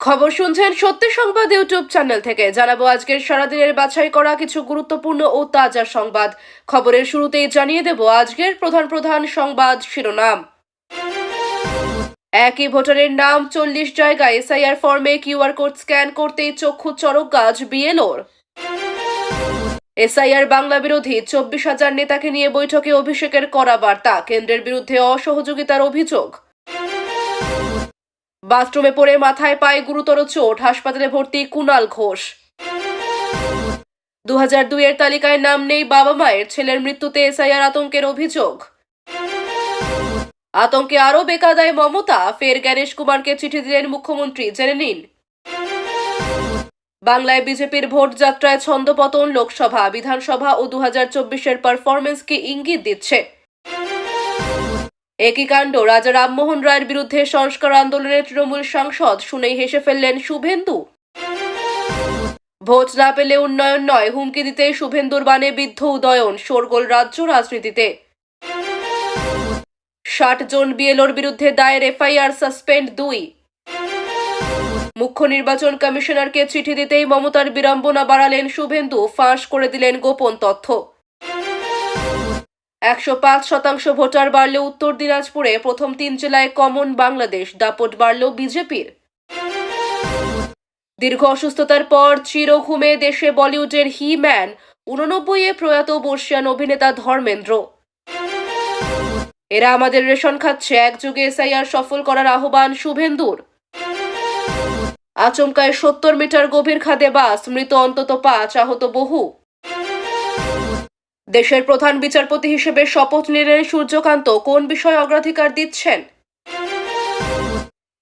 খবর শুনছেন সত্যি সংবাদ ইউটিউব চ্যানেল থেকে। জানাবো আজকের সারাদিনের বাছাই করা কিছু গুরুত্বপূর্ণ ও তাজা সংবাদ। খবরের শুরুতেই জানিয়ে দেব আজকের প্রধান সংবাদ শিরোনাম। একই ভোটারের নাম 40 জায়গায় এসআইআর ফর্মে কিউআর কোড স্ক্যান করতেই চক্ষু চড়ক গাছ বিএলওর। এসআইআর বাংলা বিরোধী 24,000 নেতাকে নিয়ে বৈঠকে অভিষেকের কড়া বার্তা, কেন্দ্রের বিরুদ্ধে অসহযোগিতার অভিযোগ। বাথরুমে পড়ে মাথায় পায়ে গুরুতর চোট, হাসপাতালে ভর্তি কুণাল ঘোষ। 2002 এর তালিকায় নাম নেই বাবা মায়ের, ছেলের মৃত্যুতে এসআইআর আতঙ্কের অভিযোগ। আতঙ্কে আরও বেকায়দায় মমতা, ফের গণেশ কুমারকে চিঠি দিলেন মুখ্যমন্ত্রী, জেনে নিন। বাংলায় বিজেপির ভোট যাত্রায় ছন্দপতন, লোকসভা, বিধানসভা ও 2024-এর পারফরমেন্সকে ইঙ্গিত দিচ্ছে। একই কাণ্ড রাজা রামমোহন রায়ের বিরুদ্ধে সংস্কার আন্দোলনের তৃণমূল সাংসদ, শুনেই হেসে ফেললেন শুভেন্দু। ভোট না পেলে উন্নয়ন নয়, হুমকি দিতে শুভেন্দুর বাণে বিদ্ধ উদয়ন, শোরগোল রাজ্য রাজনীতিতে। 60 জন বিএলওর বিরুদ্ধে দায়ের এফআইআর, সাসপেন্ড 2। মুখ্য নির্বাচন কমিশনারকে চিঠি দিতেই মমতার বিড়ম্বনা বাড়ালেন শুভেন্দু, ফাঁস করে দিলেন গোপন তথ্য। 105% ভোটার বাড়লে উত্তর দিনাজপুরে প্রথম 3 জেলায় কমন বাংলাদেশ, দাপট বাড়ল বিজেপির। দীর্ঘ অসুস্থতার পর চির ঘুমে দেশে বলিউডের হি ম্যান 89-এ প্রয়াত বর্ষিয়ান অভিনেতা ধর্মেন্দ্র। এরা আমাদের রেশন খাচ্ছে, একযুগে এসআইআর সফল করার আহ্বান শুভেন্দুর। আচমকায় 70 মিটার গভীর খাদে বাস, মৃত অন্তত 5, আহত বহু। দেশের প্রধান বিচারপতি হিসেবে শপথ নিলেন সূর্যকান্ত, কোন বিষয়ে অগ্রাধিকার দিচ্ছেন?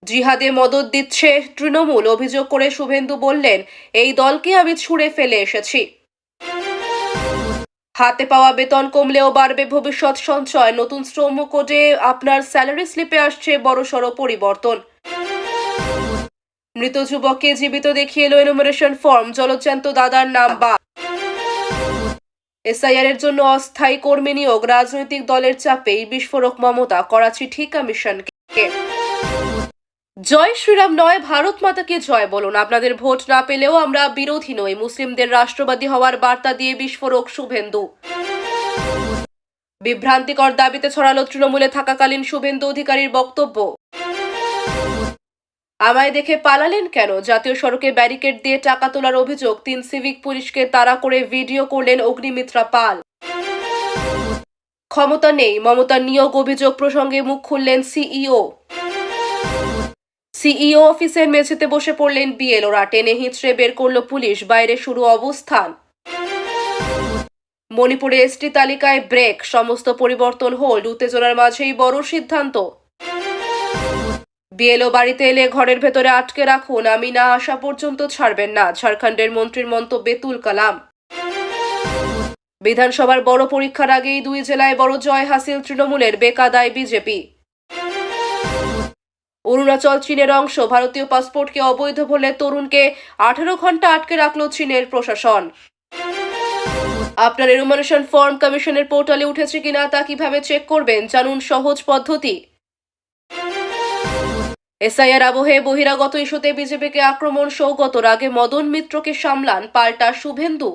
জিহাদে মদদ দিচ্ছে তৃণমূল, অভিযোগ করে শুভেন্দু বললেন, এই দলকে আমি ছুঁড়ে ফেলে এসেছি। হাতে পাওয়া বেতন কমলেও বাড়বে ভবিষ্যৎ সঞ্চয়, নতুন শ্রম কোডে আপনার স্যালারি স্লিপে আসছে বড়সড় পরিবর্তন। মৃত যুবককে জীবিত দেখিয়ে এলো এনুমারেশন ফর্ম, জলজ্যান্ত দাদার নাম বা। এসআইআর এর জন্য অস্থায়ী কর্মী নিয়োগ, রাজনৈতিক দলের চাপেই বিস্ফোরক মমতা, করা চিঠি কমিশনকে। জয় শ্রীরাম নয়, ভারত মাতাকে জয় বলুন। আপনাদের ভোট না পেলেও আমরা বিরোধী নই, মুসলিমদের রাষ্ট্রবাদী হওয়ার বার্তা দিয়ে বিস্ফোরক শুভেন্দু। বিভ্রান্তিকর দাবিতে ছড়ালো তৃণমূলে থাকাকালীন শুভেন্দু অধিকারীর বক্তব্য। আমায় দেখে পালালেন কেন? জাতীয় সড়কে ব্যারিকেড দিয়ে টাকা তোলার অভিযোগ, 3 সিভিক পুলিশকে তাড়া করে ভিডিও করলেন অগ্নিমিত্রা পাল। ক্ষমতা নেই, মমতার নিয়োগ অভিযোগ প্রসঙ্গে মুখ খুললেন সিইও অফিসের মেঝেতে বসে পড়লেন বিএলওরা, টেনে হিঁচড়ে বের করল পুলিশ, বাইরে শুরু অবস্থান। মণিপুরে এসটি তালিকায় ব্রেক, সমস্ত পরিবর্তন হোল্ড, উত্তেজনার মাঝেই বড় সিদ্ধান্ত। বিএলও বাড়িতে এলে ঘরের ভেতরে আটকে রাখুন, আমি না আসা পর্যন্ত ছাড়বেন না, ঝাড়খণ্ডের মন্ত্রীর মন্তব্যে তুল কালাম। বিধানসভার বড় পরীক্ষার আগেই 2 জেলায় বড় জয় হাসিল তৃণমূলের, বেকাদায় বিজেপি। অরুণাচল চীনের অংশ, ভারতীয় পাসপোর্টকে অবৈধ বলে তরুণকে 18 ঘন্টা আটকে রাখল চীনের প্রশাসন। আপনার এনুমারেশন ফর্ম কমিশনের পোর্টালে উঠেছে কিনা তা কিভাবে চেক করবেন, জানুন সহজ পদ্ধতি। এসআইআর আবহে বহিরাগত ইস্যুতে বিজেপিকে আক্রমণ সৌগতর, আগে মদন মিত্রকে সামলান, পাল্টা শুভেন্দু।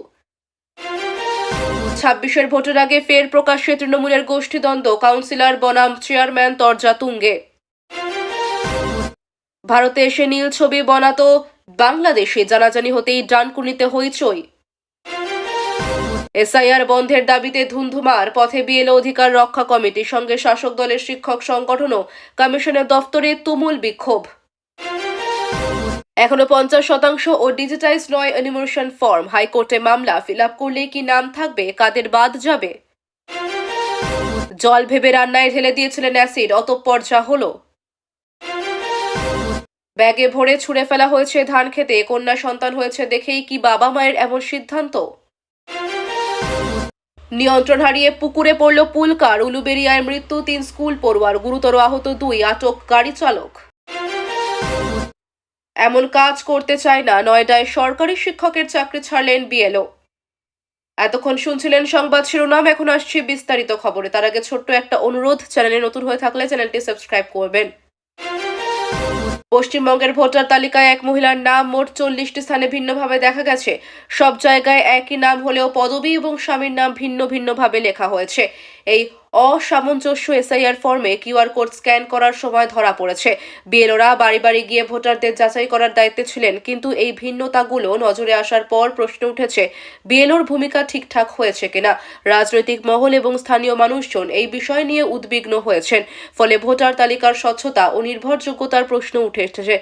26-এর ভোটের আগে ফের প্রকাশ্যে তৃণমূলের গোষ্ঠীদ্বন্দ্ব, কাউন্সিলর বনাম চেয়ারম্যান তরজা তুঙ্গে। ভারতে এসে নীল ছবি বনাতো বাংলাদেশে, জানাজানি হতেই ডানকুনিতে হইচই। এসআইআর বন্ধের দাবিতে ধুন্ধুমার, পথে বিএলও অধিকার রক্ষা কমিটি, সঙ্গে শাসক দলের শিক্ষক সংগঠনও, কমিশনের দফতরে তুমুল বিক্ষোভ। এখনো 50% ও ডিজিটাইজ নয় এনুমারেশন ফর্ম, হাইকোর্টে মামলা, ফিল আপ করলেই কি নাম থাকবে, কাদের বাদ যাবে? জল ভেবে রান্নায় ঢেলে দিয়েছিলেন অ্যাসিড, অতঃপর যা হলো। ব্যাগে ভরে ছুঁড়ে ফেলা হয়েছে ধান খেতে, কন্যা সন্তান হয়েছে দেখেই কি বাবা মায়ের এমন সিদ্ধান্ত? নিয়ন্ত্রণ হারিয়ে পুকুরে পড়ল পুলকার, উলুবেড়িয়ায় মৃত্যু 3 স্কুল পড়ুয়ার, গুরুতর আহত 2, আটক গাড়ি চালক। এমন কাজ করতে চায় না, নয়ডায় সরকারি শিক্ষকের চাকরি ছাড়লেন বিএলও। এতক্ষণ শুনছিলেন সংবাদ শিরোনাম, এখন আসছে বিস্তারিত খবরে। তার আগে ছোট্ট একটা অনুরোধ, চ্যানেলে নতুন হয়ে থাকলে চ্যানেলটি সাবস্ক্রাইব করবেন। পশ্চিমবঙ্গের ভোটার তালিকায় এক মহিলার নাম মোট 40টি স্থানে ভিন্নভাবে দেখা গেছে। সব জায়গায় একই নাম হলেও পদবি এবং স্বামীর নাম ভিন্ন ভিন্নভাবে লেখা হয়েছে। এই অসামঞ্জস্য এসআইআর ফর্মে কিউআর কোড স্ক্যান করার সময় ধরা পড়েছে। বিএলওরা বাড়ি বাড়ি গিয়ে ভোটারদের যাচাই করার দায়িত্বে ছিলেন, কিন্তু এই ভিন্নতাগুলো নজরে আসার পর প্রশ্ন উঠেছে বিএলওর ভূমিকা ঠিকঠাক হয়েছে কিনা। রাজনৈতিক মহল এবং স্থানীয় মানুষজন এই বিষয় নিয়ে উদ্বিগ্ন হয়েছেন। ফলে ভোটার তালিকার স্বচ্ছতা ও নির্ভরযোগ্যতার প্রশ্ন উঠে এসেছে।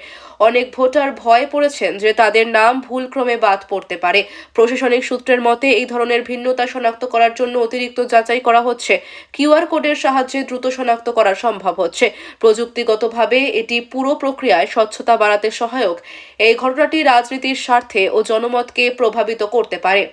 অনেক ভোটার ভয়ে পড়েছেন যে তাদের নাম ভুলক্রমে বাদ পড়তে পারে। প্রশাসনিক সূত্রের মতে এই ধরনের ভিন্নতা শনাক্ত করার জন্য অতিরিক্ত যাচাই করা হচ্ছে। কিউআর কোডের সাহায্যে দ্রুত শনাক্ত করা সম্ভব হচ্ছে। প্রযুক্তিগতভাবে এটি পুরো প্রক্রিয়ায় স্বচ্ছতা বাড়াতে সহায়ক। এই ঘটনাটি রাজনীতির স্বার্থে ও জনমতকে প্রভাবিত করতে পারে।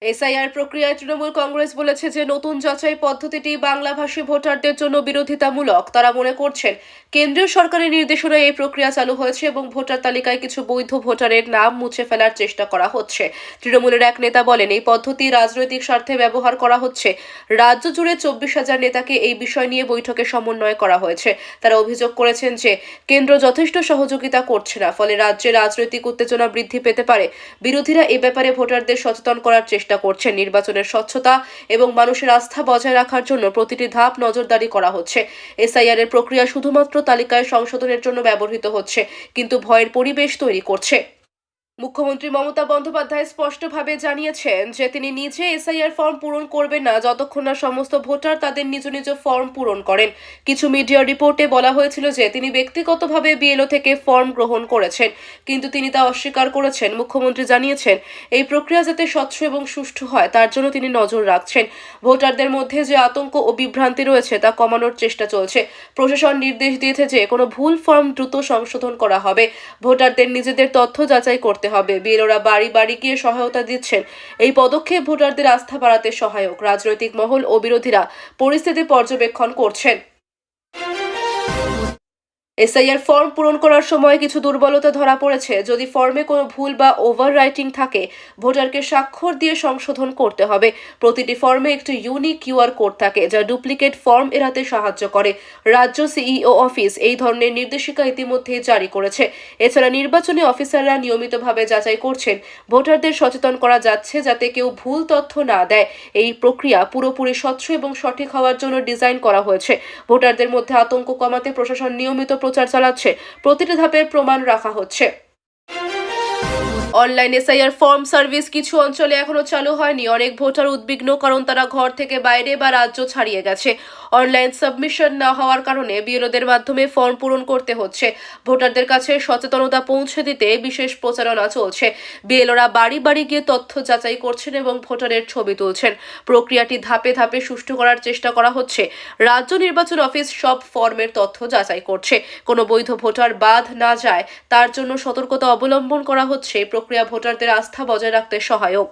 এসআইআর প্রক্রিয়ায় তৃণমূল কংগ্রেস বলেছে যে নতুন যাচাই পদ্ধতিটি বাংলাভাষী ভোটারদের জন্য বিরোধিতামূলক। তারা মনে করছেন কেন্দ্রীয় সরকারের নির্দেশনায় এই প্রক্রিয়া চালু হয়েছে এবং ভোটার তালিকায় কিছু বৈধ ভোটারের নাম মুছে ফেলার চেষ্টা করা হচ্ছে। তৃণমূলের এক নেতা বলেন, এই পদ্ধতি রাজনৈতিক স্বার্থে ব্যবহার করা হচ্ছে। রাজ্য জুড়ে 24,000 নেতাকে এই বিষয় নিয়ে বৈঠকে সমন্বয় করা হয়েছে। তারা অভিযোগ করেছেন যে কেন্দ্র যথেষ্ট সহযোগিতা করছে না, ফলে রাজ্যে রাজনৈতিক উত্তেজনা বৃদ্ধি পেতে পারে। বিরোধীরা এ ব্যাপারে ভোটারদের সচেতন করার চেষ্টা করছেন। নির্বাচনের স্বচ্ছতা এবং মানুষের আস্থা বজায় রাখার জন্য প্রতিটি ধাপ নজরদারি করা হচ্ছে। এসআইআর এর প্রক্রিয়া শুধুমাত্র তালিকায় সংশোধনের জন্য ব্যবহৃত হচ্ছে, কিন্তু ভয়ের পরিবেশ তৈরি করছে। মুখ্যমন্ত্রী মমতা বন্দ্যোপাধ্যায় স্পষ্টভাবে জানিয়েছেন যে তিনি নিজে এসআইআর ফর্ম পূরণ করবেন না যতক্ষণ না সমস্ত ভোটার তাদের নিজ নিজ ফর্ম পূরণ করেন। কিছু মিডিয়া রিপোর্টে বলা হয়েছিল যে তিনি ব্যক্তিগতভাবে বিএলও থেকে ফর্ম গ্রহণ করেছেন, কিন্তু তিনি তা অস্বীকার করেছেন। মুখ্যমন্ত্রী জানিয়েছেন এই প্রক্রিয়া যাতে স্বচ্ছ এবং সুষ্ঠু হয় তার জন্য তিনি নজর রাখছেন। ভোটারদের মধ্যে যে আতঙ্ক ও বিভ্রান্তি রয়েছে তা কমানোর চেষ্টা চলছে। প্রশাসন নির্দেশ দিয়েছে যে কোনো ভুল ফর্ম দ্রুত সংশোধন করা হবে। ভোটারদের নিজেদের তথ্য যাচাই করতে হবে। বিএলওরা বাড়ি বাড়ি গিয়ে সহায়তা দিচ্ছেন। এই পদক্ষেপ ভোটারদের আস্থা বাড়াতে সহায়ক। রাজনৈতিক মহল ও বিরোধীরা পরিস্থিতি পর্যবেক্ষণ করছেন। এসআইআর ফর্ম পূরণ করার সময় কিছু দুর্বলতা ধরা পড়েছে। যদি ফর্মে কোনো ভুল বা ওভার রাইটিং থাকে, ভোটারকে স্বাক্ষর দিয়ে সংশোধন করতে হবে। প্রতিটি ফর্মে একটি ইউনিক কিউআর কোড থাকে যা ডুপ্লিকেট ফর্ম এড়াতে সাহায্য করে। রাজ্য সিইও অফিস এই ধরনের নির্দেশিকা ইতিমধ্যে জারি করেছে। এছাড়া নির্বাচনী অফিসাররা নিয়মিতভাবে যাচাই করছেন। ভোটারদের সচেতন করা যাচ্ছে যাতে কেউ ভুল তথ্য না দেয়। এই প্রক্রিয়া পুরোপুরি স্বচ্ছ এবং সঠিক হওয়ার জন্য ডিজাইন করা হয়েছে। ভোটারদের মধ্যে আতঙ্ক কমাতে প্রশাসন নিয়মিত প্রচার চালাচ্ছে। প্রতিটি ধাপের প্রমাণ রাখা হচ্ছে। অনলাইন এসআইআর ফর্ম সার্ভিস কিছু অঞ্চলে এখনো চালু হয়নি। অনেক ভোটার উদ্বিগ্ন, কারণ তারা ঘর থেকে বাইরে বা রাজ্য ছাড়িয়ে গেছে। অনলাইন সাবমিশন না হওয়ার কারণে বিএলওদের মাধ্যমে ফর্ম পূরণ করতে হচ্ছে। ভোটারদের কাছে সচেতনতা পৌঁছে দিতে বিশেষ প্রচারণা চলছে। বিএলওরা বাড়ি বাড়ি গিয়ে তথ্য যাচাই করছেন এবং ভোটারের ছবি তুলছেন। প্রক্রিয়াটি ধাপে ধাপে সুষ্ঠু করার চেষ্টা করা হচ্ছে। রাজ্য নির্বাচন অফিস সব ফর্মের তথ্য যাচাই করছে। কোনো বৈধ ভোটার বাদ না যায় তার জন্য সতর্কতা অবলম্বন করা হচ্ছে। প্রক্রিয়া ভোটারদের আস্থা বজায় রাখতে সহায়ক।